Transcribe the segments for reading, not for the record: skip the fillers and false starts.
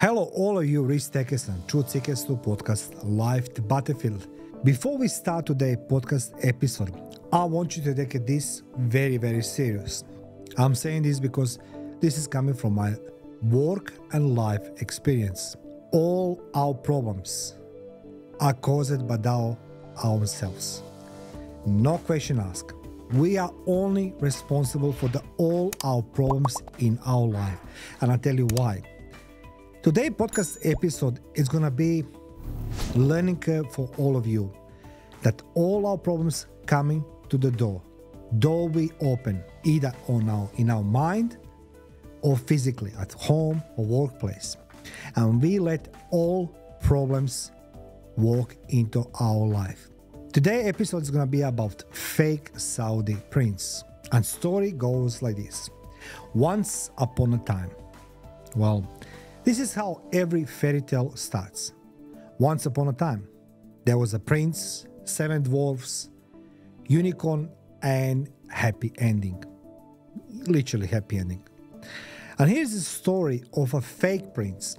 Hello, all of you risk takers and truth seekers to podcast Life the Battlefield. Before we start today's podcast episode, I want you to take this very, very serious. I'm saying this because this is coming from my work and life experience. All our problems are caused by ourselves. No question asked. We are only responsible for all our problems in our life. And I'll tell you why. Today's podcast episode is going to be learning curve for all of you. That all our problems coming to the door we open either in our mind or physically at home or workplace. And we let all problems walk into our life. Today's episode is going to be about fake Saudi prince. And story goes like this. Once upon a time. Well, this is how every fairy tale starts. Once upon a time, there was a prince, 7 dwarfs, unicorn, and happy ending. Literally happy ending. And here's the story of a fake prince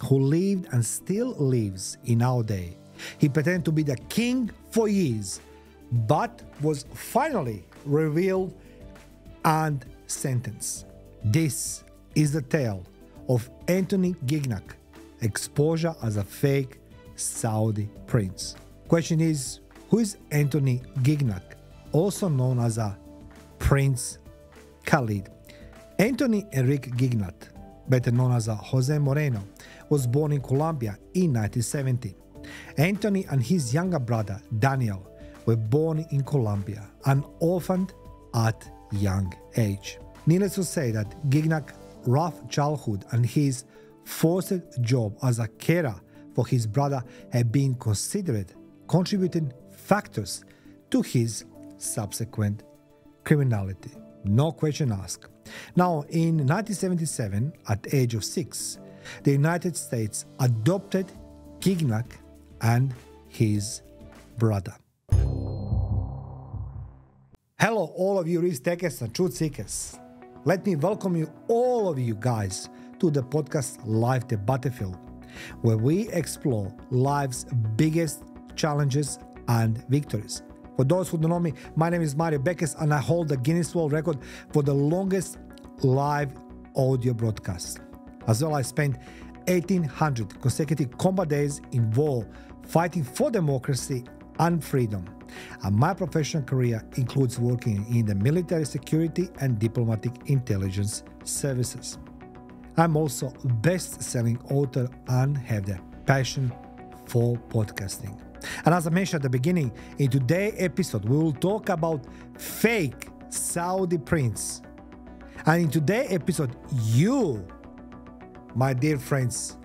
who lived and still lives in our day. He pretended to be the king for years, but was finally revealed and sentenced. This is the tale of Anthony Gignac, exposure as a fake Saudi prince. Question is, who is Anthony Gignac, also known as a Prince Khalid? Anthony Enrique Gignac, better known as Jose Moreno, was born in Colombia in 1970. Anthony and his younger brother Daniel were born in Colombia and orphaned at young age. Needless to say that Gignac's rough childhood and his forced job as a carer for his brother have been considered contributing factors to his subsequent criminality. No question asked. Now, in 1977, at the age of 6, the United States adopted Gignac and his brother. Hello, all of you risk takers and truth seekers. Let me welcome you, all of you guys, to the podcast Life the Battlefield, where we explore life's biggest challenges and victories. For those who don't know me, my name is Mario Beckes and I hold the Guinness World Record for the longest live audio broadcast. As well, I spent 1,800 consecutive combat days in war, fighting for democracy and freedom. And my professional career includes working in the military security and diplomatic intelligence services. I'm also a best-selling author and have the passion for podcasting. And as I mentioned at the beginning, in today's episode, we will talk about fake Saudi prince. And in today's episode, you, my dear friends,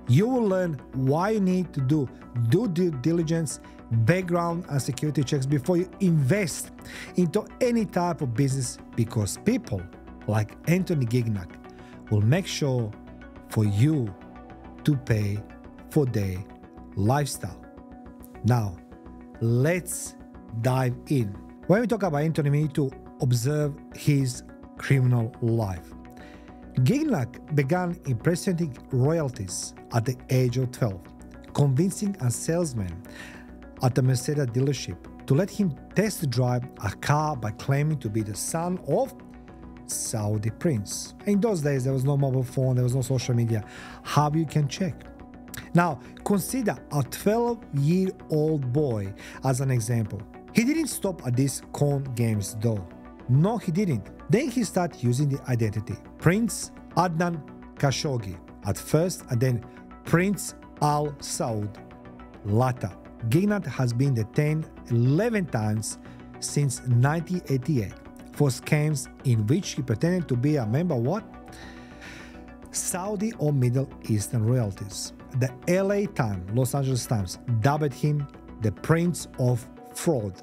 you will learn why you need to do due diligence, background and security checks before you invest into any type of business, because people like Anthony Gignac will make sure for you to pay for their lifestyle. Now, let's dive in. When we talk about Anthony, we need to observe his criminal life. Gignac began impersonating royalties at the age of 12, convincing a salesman at a Mercedes dealership to let him test drive a car by claiming to be the son of Saudi prince. In those days, there was no mobile phone, there was no social media. How you can check? Now, consider a 12-year-old boy as an example. He didn't stop at these con games though. No, he didn't. Then he started using the identity Prince Adnan Khashoggi at first, and then Prince Al Saud later. Gignac has been detained 11 times since 1988 for scams in which he pretended to be a member of what? Saudi or Middle Eastern royalties. The LA Times, Los Angeles Times, dubbed him the Prince of Fraud.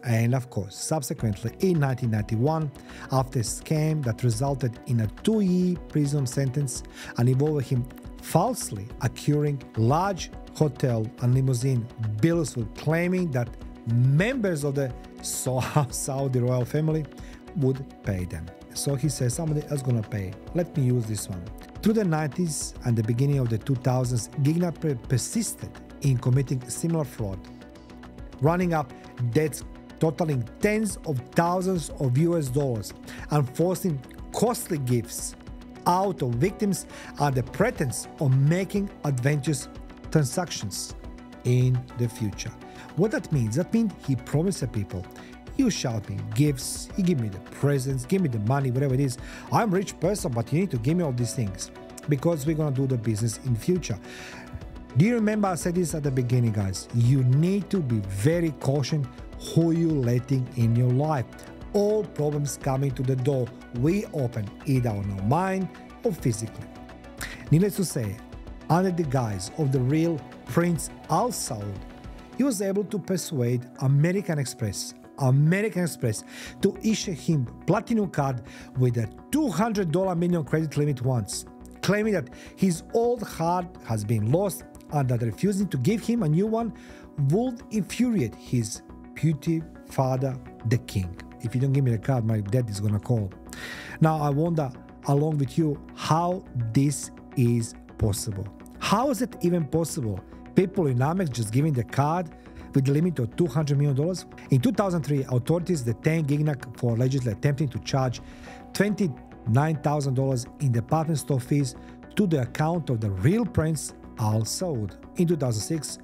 And of course, subsequently in 1991, after a scam that resulted in a 2-year prison sentence and involved him falsely acquiring large hotel and limousine bills with claiming that members of the Saudi royal family would pay them. So he says, somebody else gonna pay. Let me use this one. Through the 90s and the beginning of the 2000s, Gignac persisted in committing similar fraud, running up debts totaling tens of thousands of US dollars and forcing costly gifts out of victims under the pretense of making advantageous transactions in the future. What that means? That means he promised the people, you shout me gifts, you give me the presents, give me the money, whatever it is. I'm a rich person, but you need to give me all these things because we're going to do the business in future. Do you remember I said this at the beginning, guys? You need to be very cautious who you letting in your life. All problems coming to the door we open either on our mind or physically. Needless to say, under the guise of the real Prince Al Saud, he was able to persuade American Express to issue him platinum card with a $200 minimum credit limit once, claiming that his old card has been lost and that refusing to give him a new one would infuriate his putative father, the king. If you don't give me the card, my dad is gonna call. Now I wonder, along with you, how this is possible. How is it even possible? People in Amex just giving the card with the limit of $200 million? In 2003, authorities detained Gignac for allegedly attempting to charge $29,000 in department store fees to the account of the real Prince Al Saud. In 2006,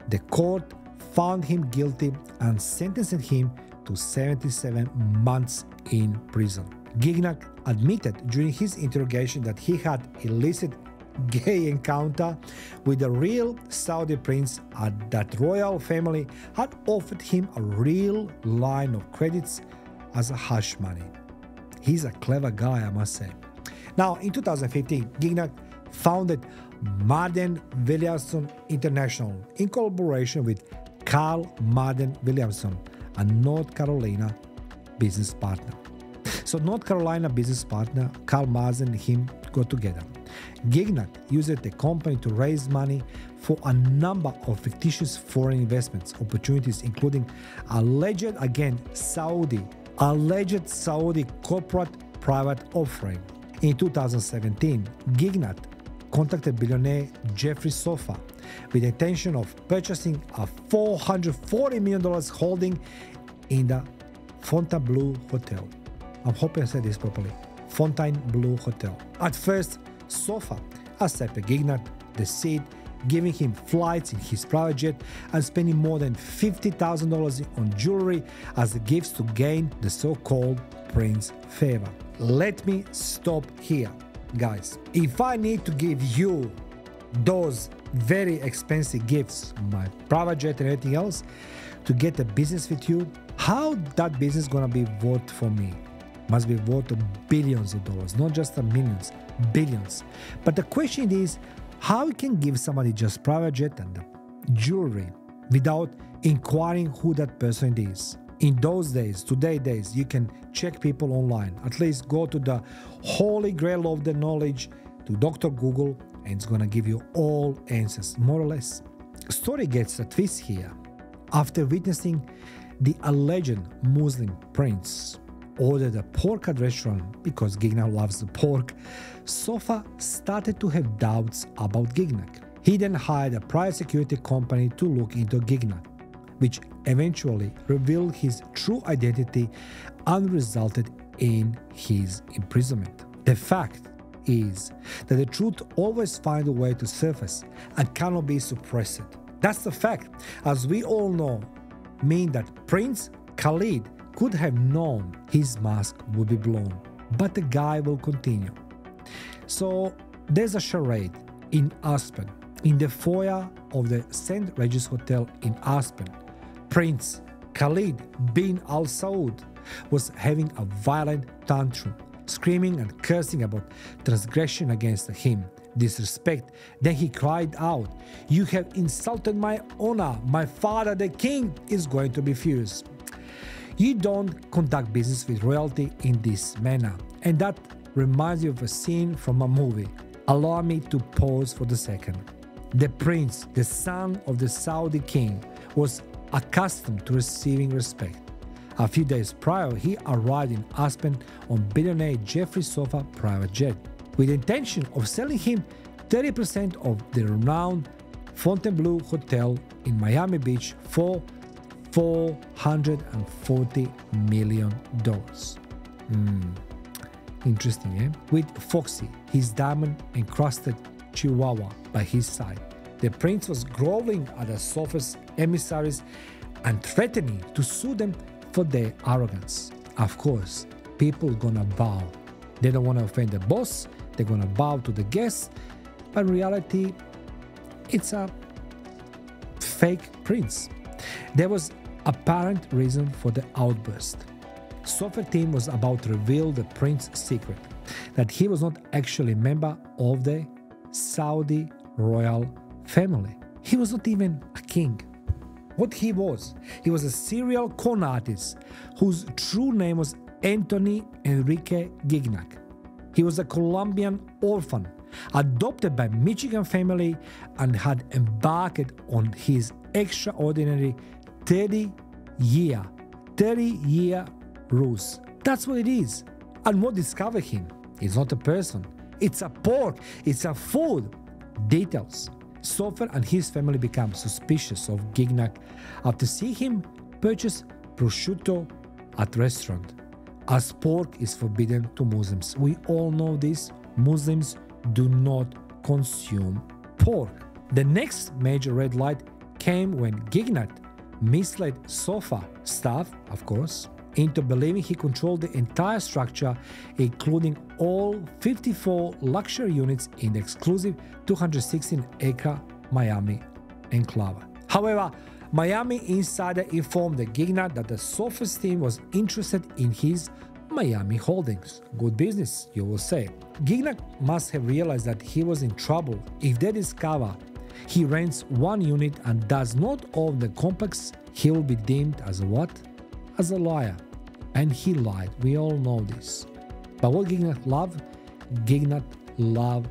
the court found him guilty and sentenced him to 77 months in prison. Gignac admitted during his interrogation that he had illicit gay encounter with the real Saudi prince and that royal family had offered him a real line of credits as a hush money. He's a clever guy, I must say. Now, in 2015, Gignac founded Madden Williamson International in collaboration with Carl Madden Williamson, a North Carolina business partner. So North Carolina business partner Carl Madden and him got together. Gignac used the company to raise money for a number of fictitious foreign investments opportunities, including alleged Saudi corporate private offering. In 2017, Gignac contacted billionaire Jeffrey Sofa with the intention of purchasing a $440 million holding in the Fontainebleau Hotel. I'm hoping I said this properly. Fontainebleau Hotel. At first, Sofa accepted Gignac the seat, giving him flights in his private jet and spending more than $50,000 on jewelry as gifts to gain the so-called prince favor. Let me stop here, guys. If I need to give you those very expensive gifts, my private jet and everything else, to get a business with you, how that business gonna be worth for me? Must be worth billions of dollars, not just millions, billions. But the question is, how you can give somebody just private jet and jewelry without inquiring who that person is? In those days, today days, you can check people online. At least go to the holy grail of the knowledge, to Dr. Google, and it's gonna give you all answers, more or less. Story gets a twist here. After witnessing the alleged Muslim prince ordered a pork at restaurant because Gignac loves the pork, Sofa started to have doubts about Gignac. He then hired a private security company to look into Gignac, which eventually revealed his true identity and resulted in his imprisonment. The fact is that the truth always finds a way to surface and cannot be suppressed. That's the fact, as we all know, mean that Prince Khalid could have known his mask would be blown, but the guy will continue. So there's a charade in Aspen. In the foyer of the St. Regis Hotel in Aspen, Prince Khalid bin Al Saud was having a violent tantrum, screaming and cursing about transgression against him, disrespect. Then he cried out, "You have insulted my honor. My father, the king, is going to be furious." You don't conduct business with royalty in this manner. And that reminds me of a scene from a movie. Allow me to pause for the second. The prince, the son of the Saudi king, was accustomed to receiving respect. A few days prior, he arrived in Aspen on billionaire Jeffrey Sofa private jet. with the intention of selling him 30% of the renowned Fontainebleau Hotel in Miami Beach for $440 million. Interesting, eh? With Foxy, his diamond-encrusted chihuahua, by his side. The prince was groveling at the Sofa's emissaries and threatening to sue them for their arrogance. Of course, people gonna bow. They don't want to offend the boss, they're gonna bow to the guests, but in reality, it's a fake prince. There was apparent reason for the outburst. Sofa team was about to reveal the prince's secret, that he was not actually a member of the Saudi royal family. He was not even a king. What he was a serial con artist whose true name was Anthony Enrique Gignac. He was a Colombian orphan, adopted by Michigan family, and had embarked on his extraordinary 30-year ruse. That's what it is. And what discovered him? It's not a person. It's a pork. It's a food. Details. Sofer and his family become suspicious of Gignac after seeing him purchase prosciutto at restaurant, as pork is forbidden to Muslims. We all know this. Muslims do not consume pork. The next major red light came when Gignac misled Sofa staff, of course, into believing he controlled the entire structure, including all 54 luxury units in the exclusive 216-acre Miami enclave. However, Miami insider informed the Gignac that the Sofa's team was interested in his Miami holdings. Good business, you will say. Gignac must have realized that he was in trouble if they discover he rents one unit and does not own the complex. He will be deemed as a what? As a liar. And he lied. We all know this. But what Gignac loved? Gignac loved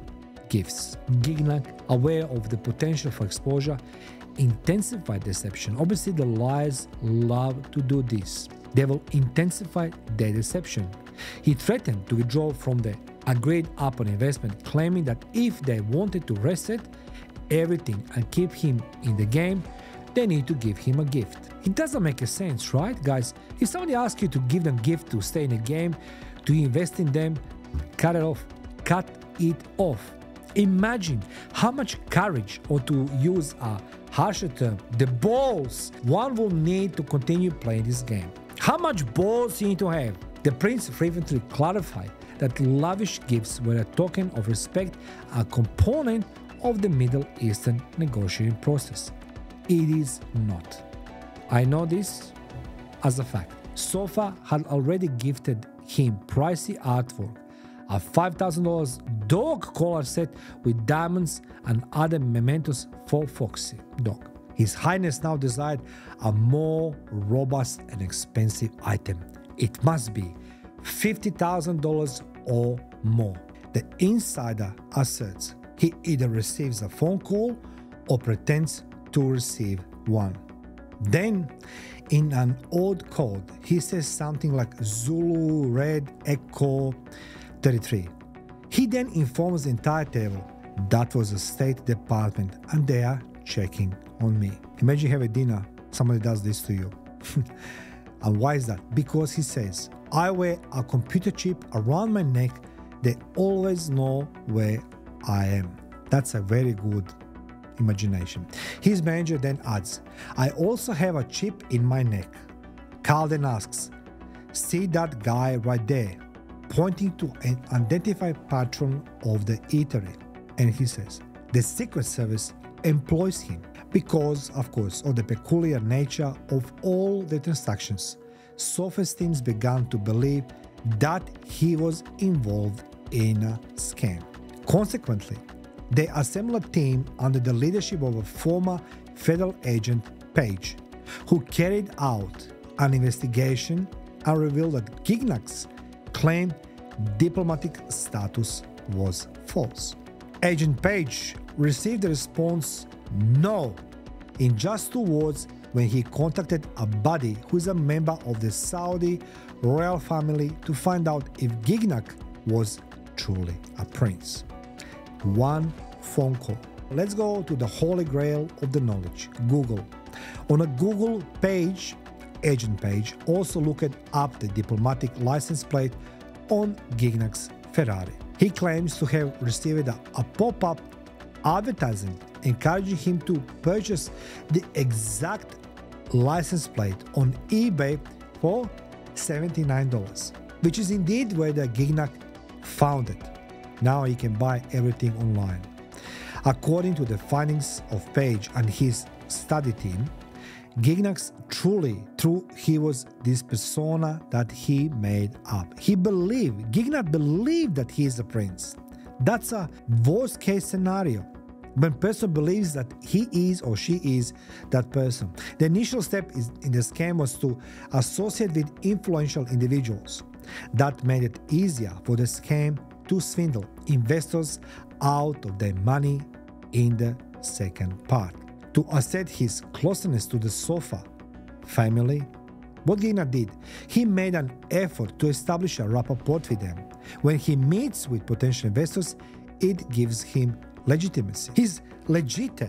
gifts. Gignac, aware of the potential for exposure, intensified deception. Obviously, the liars love to do this. They will intensify their deception. He threatened to withdraw from the agreed upon investment, claiming that if they wanted to reset everything and keep him in the game, they need to give him a gift. It doesn't make a sense, right, guys? If somebody asks you to give them a gift to stay in the game, to invest in them, cut it off. Cut it off. Imagine how much courage, or to use a harsher term, the balls one will need to continue playing this game. How much balls you need to have? The prince frequently clarified that lavish gifts were a token of respect, a component of the Middle Eastern negotiating process. It is not. I know this as a fact. Sofa had already gifted him pricey artwork, a $5,000 dog collar set with diamonds and other mementos for Foxy dog. His Highness now desired a more robust and expensive item. It must be $50,000 or more. The insider asserts he either receives a phone call or pretends to receive one. Then, in an odd code, he says something like Zulu Red Echo 33. He then informs the entire table that was the State Department and they are checking on me. Imagine you have a dinner, somebody does this to you. And why is that? Because he says, I wear a computer chip around my neck. They always know where I am. That's a very good imagination. His manager then adds, I also have a chip in my neck. Carl then asks, see that guy right there, pointing to an identified patron of the eatery. And he says, the Secret Service employs him because, of course, of the peculiar nature of all the transactions. Sofa's teams began to believe that he was involved in a scam. Consequently, they assembled a team under the leadership of a former federal agent, Page, who carried out an investigation and revealed that Gignac's claimed diplomatic status was false. Agent Page received the response no in just 2 words when he contacted a buddy who is a member of the Saudi royal family to find out if Gignac was truly a prince. One phone call. Let's go to the holy grail of the knowledge, Google. On a Google page, agent page, also look up the diplomatic license plate on Gignac's Ferrari. He claims to have received a pop-up advertising encouraging him to purchase the exact license plate on eBay for $79, which is indeed where the Gignac found it. Now he can buy everything online. According to the findings of Page and his study team, Gignac's he was this persona that he made up. Gignac believed that he is a prince. That's a worst case scenario. When a person believes that he is or she is that person. The initial step in the scam was to associate with influential individuals. That made it easier for the scam to swindle investors out of their money in the second part. To assert his closeness to the Sofa family, what Gignac did, he made an effort to establish a rapport with them. When he meets with potential investors, it gives him legitimacy. He's legit.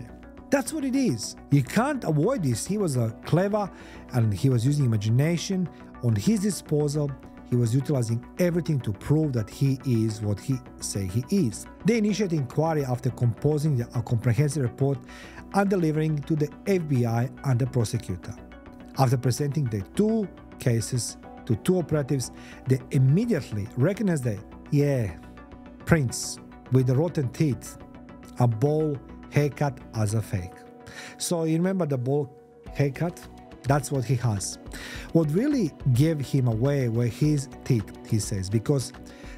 That's what it is. You can't avoid this. He was clever and he was using imagination on his disposal. He was utilizing everything to prove that he is what he say he is. They initiated inquiry after composing a comprehensive report and delivering to the FBI and the prosecutor. After presenting the two cases to two operatives, they immediately recognized that, prince with the rotten teeth, a bowl haircut as a fake. So you remember the bowl haircut? That's what he has. What really gave him away were his teeth, he says, because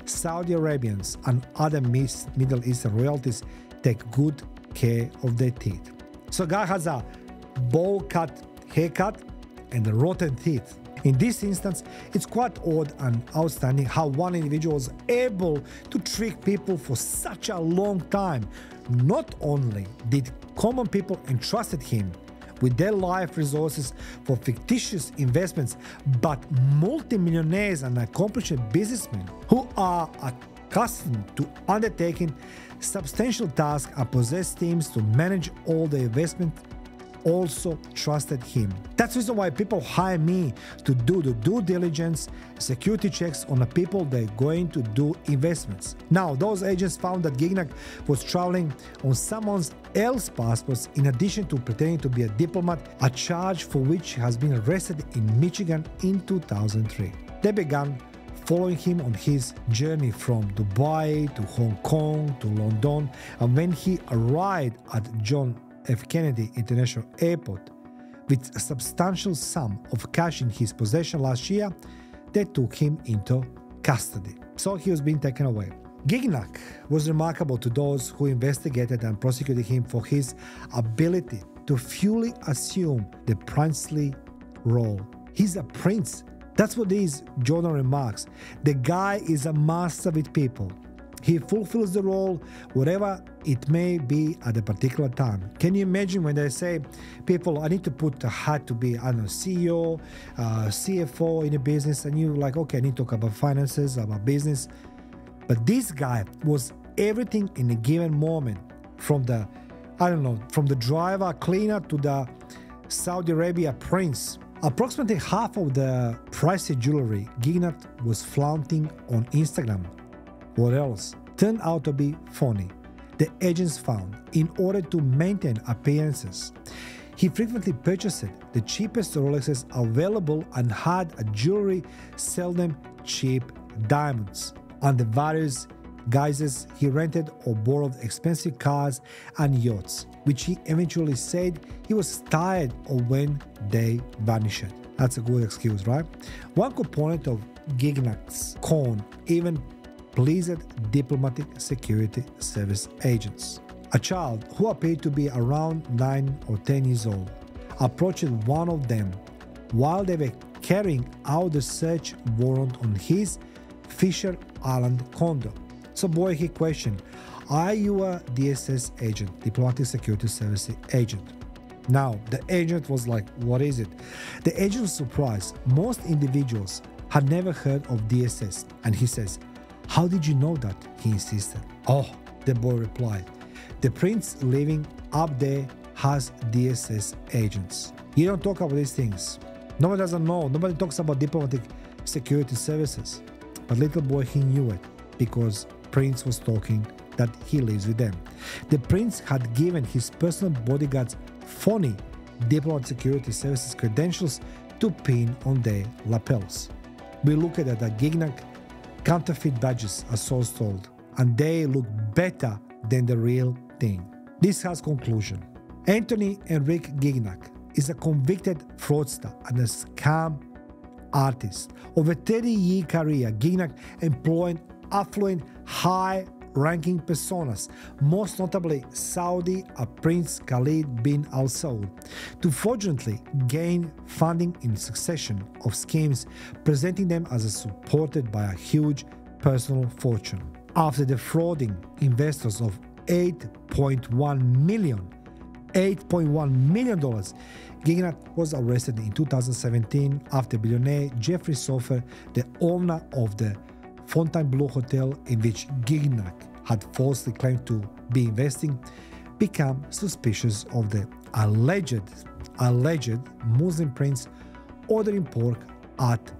Saudi Arabians and other Middle Eastern royalties take good care of their teeth. So guy has a bowl cut haircut and the rotten teeth. In this instance, it's quite odd and outstanding how one individual was able to trick people for such a long time. Not only did common people entrusted him with their life resources for fictitious investments, but multimillionaires and accomplished businessmen who are accustomed to undertaking substantial tasks and possess teams to manage all the investment also trusted him. That's the reason why people hire me to do the due diligence, security checks on the people they're going to do investments. Now, those agents found that Gignac was traveling on someone else's passports in addition to pretending to be a diplomat, a charge for which he has been arrested in Michigan in 2003. They began following him on his journey from Dubai to Hong Kong to London, and when he arrived at John F. Kennedy International Airport with a substantial sum of cash in his possession last year, they took him into custody. So he was being taken away. Gignac was remarkable to those who investigated and prosecuted him for his ability to fully assume the princely role. He's a prince. That's what these Jordan remarks. The guy is a master with people. He fulfills the role, whatever it may be at a particular time. Can you imagine when they say, people, I need to put a hat to be, I don't know, CEO, CFO in a business, and you're like, okay, I need to talk about finances, about business. But this guy was everything in a given moment, from the, from the driver, cleaner to the Saudi Arabia prince. Approximately half of the pricey jewelry Gignac was flaunting on Instagram. What else? Turned out to be phony. The agents found, in order to maintain appearances, he frequently purchased the cheapest Rolexes available and had a jewelry sell them cheap diamonds. Under various guises, he rented or borrowed expensive cars and yachts, which he eventually said he was tired of when they vanished. That's a good excuse, right? One component of Gignac's con even pleased diplomatic security service agents. A child who appeared to be around 9 or 10 years old approached one of them while they were carrying out the search warrant on his Fisher Island condo. So boy, he questioned, are you a DSS agent, diplomatic security service agent? Now, the agent was like, what is it? The agent was surprised. Most individuals had never heard of DSS, and he says, How did you know that? He insisted. Oh, the boy replied. The prince living up there has DSS agents. You don't talk about these things. Nobody doesn't know. Nobody talks about diplomatic security services. But little boy, he knew it because Prince was talking that he lives with them. The prince had given his personal bodyguards phony diplomatic security services credentials to pin on their lapels. We looked at the Gignac counterfeit badges, as source told, and they look better than the real thing. This has conclusion. Anthony Enrique Gignac is a convicted fraudster and a scam artist. Over a 30-year career, Gignac employed affluent, high-ranking personas, most notably Saudi Prince Khalid bin Al Saud, to fraudulently gain funding in a succession of schemes, presenting them as supported by a huge personal fortune. After defrauding investors of $8.1 million, Gignac was arrested in 2017 after billionaire Jeffrey Sofer, the owner of the Fontainebleau Hotel in which Gignac had falsely claimed to be investing, became suspicious of the alleged Muslim prince ordering pork at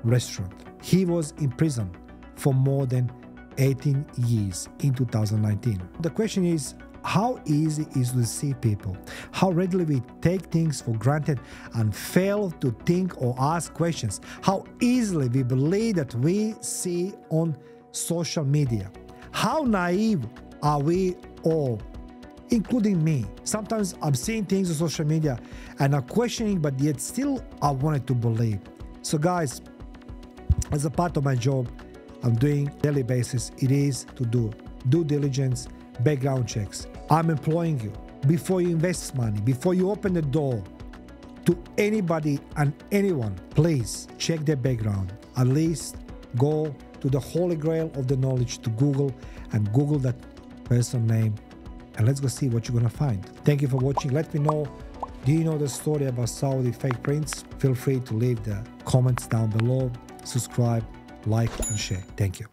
restaurant. He was in prison for more than 18 years in 2019. The question is, how easy is to deceive people? How readily we take things for granted and fail to think or ask questions? How easily we believe that we see on social media? How naive are we all, including me? Sometimes I'm seeing things on social media and I'm questioning, but yet still I wanted to believe. So guys, as a part of my job, I'm doing daily basis, it is to do due diligence, background checks. I'm employing you. Before you invest money, before you open the door to anybody and anyone, please check their background. At least go to the holy grail of the knowledge, to Google, and Google that person name, and let's go see what you're gonna find. Thank you for watching. Let me know, do you know the story about Saudi fake prince? Feel free to leave the comments down below. Subscribe, like, and share. Thank you.